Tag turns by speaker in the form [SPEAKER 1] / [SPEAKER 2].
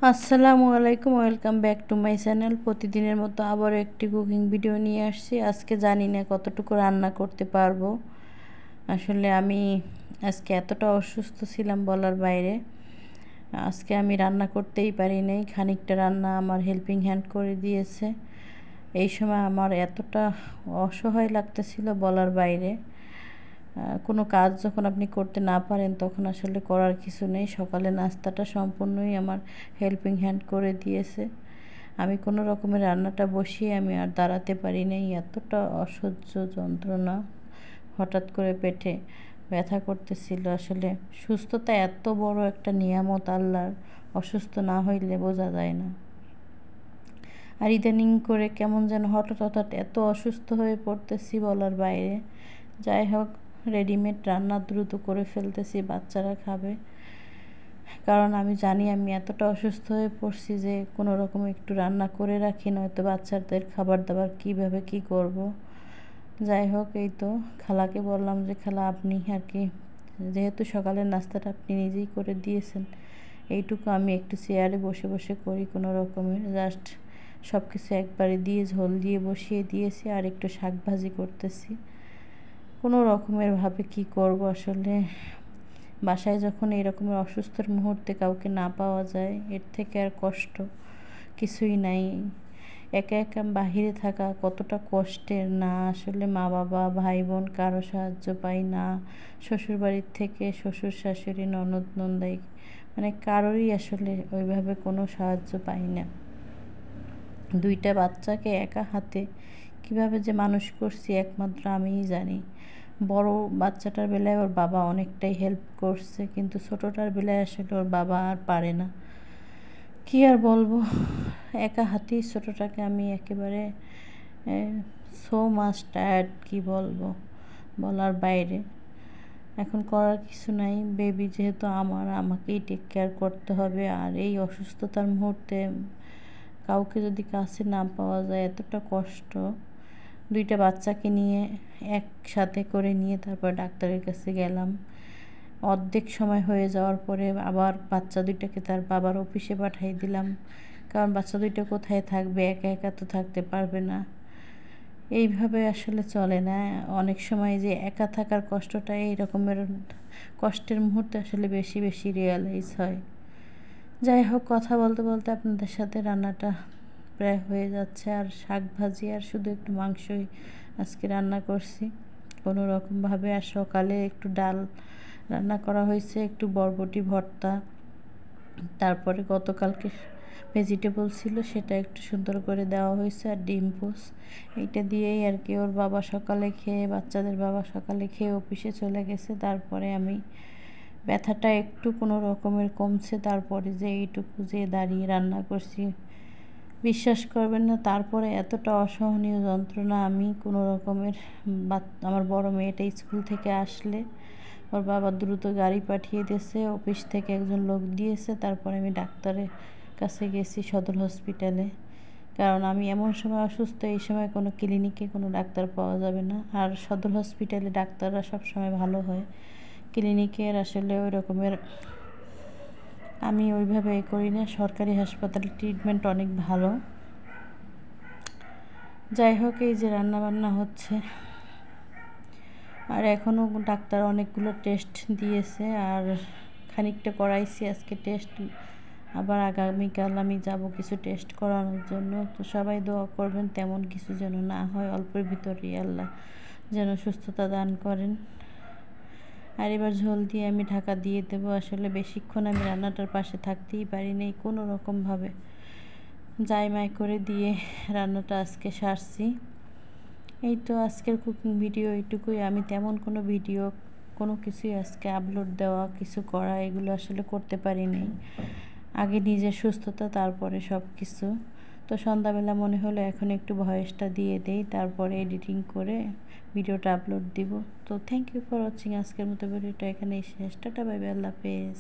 [SPEAKER 1] আসসালামু আলাইকুম, welcome back to my channel. প্রতিদিনের মতো আবারও একটি কুকিং ভিডিও নিয়ে আসছি। আজকে জানি না কতটুকু রান্না করতে পারবো। আসলে আমি আজকে এতটা অসুস্থ ছিলাম বলার বাইরে। আজকে আমি রান্না করতেই পারি নাই, খানিকটা রান্না আমার হেল্পিং হ্যান্ড করে দিয়েছে। এই সময় আমার এতটা অসহায় লাগতেছিল বলার বাইরে। কোনো কাজ যখন আপনি করতে না পারেন তখন আসলে করার কিছু নেই। সকালে নাস্তাটা সম্পূর্ণই আমার হেল্পিং হ্যান্ড করে দিয়েছে। আমি কোনো রকমের রান্নাটা বসিয়ে আমি আর দাঁড়াতে পারি নাই। এতটা অসহ্য যন্ত্রণা, হঠাৎ করে পেটে ব্যথা করতেছিল। আসলে সুস্থতা এত বড় একটা নিয়ামত আল্লাহর, অসুস্থ না হইলে বোঝা যায় না। আর ইদানিং করে কেমন যেন হঠাৎ এত অসুস্থ হয়ে পড়তেছি বলার বাইরে। যাই হোক, রেডিমেড রান্না দ্রুত করে ফেলতেছি, বাচ্চারা খাবে। কারণ আমি জানি আমি এতটা অসুস্থ হয়ে পড়ছি যে কোনো রকম একটু রান্না করে রাখি, নয়তো বাচ্চাদের খাবার দাবার কীভাবে কী করব। যাই হোক, এই তো খালাকে বললাম যে খালা আপনি আর কি, যেহেতু সকালের নাস্তাটা আপনি নিজেই করে দিয়েছেন, এইটুকু আমি একটু চেয়ারে বসে বসে করি কোনো রকমের। জাস্ট সব কিছু একবারে দিয়ে ঝোল দিয়ে বসিয়ে দিয়েছি, আর একটু শাক ভাজি করতেছি কোনো রকমের ভাবে। কি করব আসলে, বাসায় যখন এরকমের অসুস্থর মুহূর্তে কাউকে না পাওয়া যায়, এর থেকে আর কষ্ট কিছুই নাই। একা একা বাহিরে থাকা কতটা কষ্টের না, আসলে মা বাবা ভাই বোন কারো সাহায্য পাই না। শ্বশুরবাড়ির থেকে শ্বশুর শাশুড়ি ননদ নন্দাই মানে কারোরই আসলে ওইভাবে কোনো সাহায্য পাই না। দুইটা বাচ্চাকে একা হাতে কিভাবে যে মানুষ করছি একমাত্র আমিই জানি। বড় বাচ্চাটার বেলায় ওর বাবা অনেকটাই হেল্প করছে, কিন্তু ছোটোটার বেলায় আসলে ওর বাবা আর পারে না। কী আর বলবো, একা হাতেই ছোটোটাকে আমি একেবারে সো মাচ টায়ার্ড, কী বলবো বলার বাইরে। এখন করার কিছু নাই, বেবি যেহেতু আমাকেই টেক কেয়ার করতে হবে। আর এই অসুস্থতার মুহূর্তে কাউকে যদি কাছে না পাওয়া যায়, এতটা কষ্ট। দুইটা বাচ্চাকে নিয়ে একসাথে করে নিয়ে তারপর ডাক্তারের কাছে গেলাম। অর্ধেক সময় হয়ে যাওয়ার পরে আবার বাচ্চা দুইটাকে তার বাবার অফিসে পাঠিয়ে দিলাম, কারণ বাচ্চা দুইটা কোথায় থাকবে, একা একা তো থাকতে পারবে না। এইভাবে আসলে চলে না। অনেক সময় যে একা থাকার কষ্টটা, এই রকমের কষ্টের মুহূর্তে আসলে বেশি বেশি রিয়ালাইজ হয়। যাই হোক, কথা বলতে বলতে আপনাদের সাথে রান্নাটা প্রায় হয়ে যাচ্ছে। আর শাক ভাজি আর শুধু একটু মাংসই আজকে রান্না করছি কোনো রকমভাবে। আর সকালে একটু ডাল রান্না করা হয়েছে, একটু বরবটি ভর্তা, তারপরে গতকালকে ভেজিটেবল ছিল সেটা একটু সুন্দর করে দেওয়া হয়েছে, আর ডিম পোস। এইটা দিয়েই আর কি ওর বাবা সকালে খেয়ে, বাচ্চাদের বাবা সকালে খেয়ে অফিসে চলে গেছে। তারপরে আমি ব্যথাটা একটু কোনো রকমের কমছে, তারপরে যে এইটুকু যে দাঁড়িয়ে রান্না করছি, বিশ্বাস করবেন না, তারপরে এতটা অসহনীয় যন্ত্রণা। আমি কোনো রকমের আমার বড় মেয়েটা স্কুল থেকে আসলে ওর বাবা দ্রুত গাড়ি পাঠিয়ে দিয়েছে, অফিস থেকে একজন লোক দিয়েছে। তারপরে আমি ডাক্তারের কাছে গেছি সদর হসপিটালে, কারণ আমি এমন সময় অসুস্থ, এই সময় কোনো ক্লিনিকে কোনো ডাক্তার পাওয়া যাবে না। আর সদর হসপিটালে ডাক্তাররা সব সময় ভালো হয়, ক্লিনিকের আসলে ওই রকমের আমি ওইভাবে করি না। সরকারি হাসপাতালে ট্রিটমেন্ট অনেক ভালো। যাই হোক, এই যে রান্নাবান্না হচ্ছে, আর এখনও ডাক্তার অনেকগুলো টেস্ট দিয়েছে, আর খানিকটা করাইছি আজকে টেস্ট। আবার আগামীকাল আমি যাব কিছু টেস্ট করানোর জন্য। তো সবাই দোয়া করবেন তেমন কিছু যেন না হয়, অল্পের ভিতরেই আল্লাহ যেন সুস্থতা দান করেন। আর এবার ঝোল দিয়ে আমি ঢাকা দিয়ে দেবো। আসলে বেশিক্ষণ আমি রান্নাটার পাশে থাকতেই পারি নাই, কোনো রকমভাবে জায়মায় করে দিয়ে রান্নাটা আজকে সারছি। এই তো আজকের কুকিং ভিডিও এইটুকুই। আমি তেমন কোনো ভিডিও কোনো কিছুই আজকে আপলোড দেওয়া, কিছু করা, এগুলো আসলে করতে পারি নাই। আগে নিজের সুস্থতা, তারপরে সব কিছু। তো সন্ধ্যাবেলা মনে হলো এখন একটু ভয়েসটা দিয়ে দেই, তারপরে এডিটিং করে ভিডিওটা আপলোড দিব। তো থ্যাংক ইউ ফর ওয়াচিং। আজকের মতো ভিডিওটা এখানেই শেষ। টাটা, বাই বাই, আল্লাহ হাফেজ।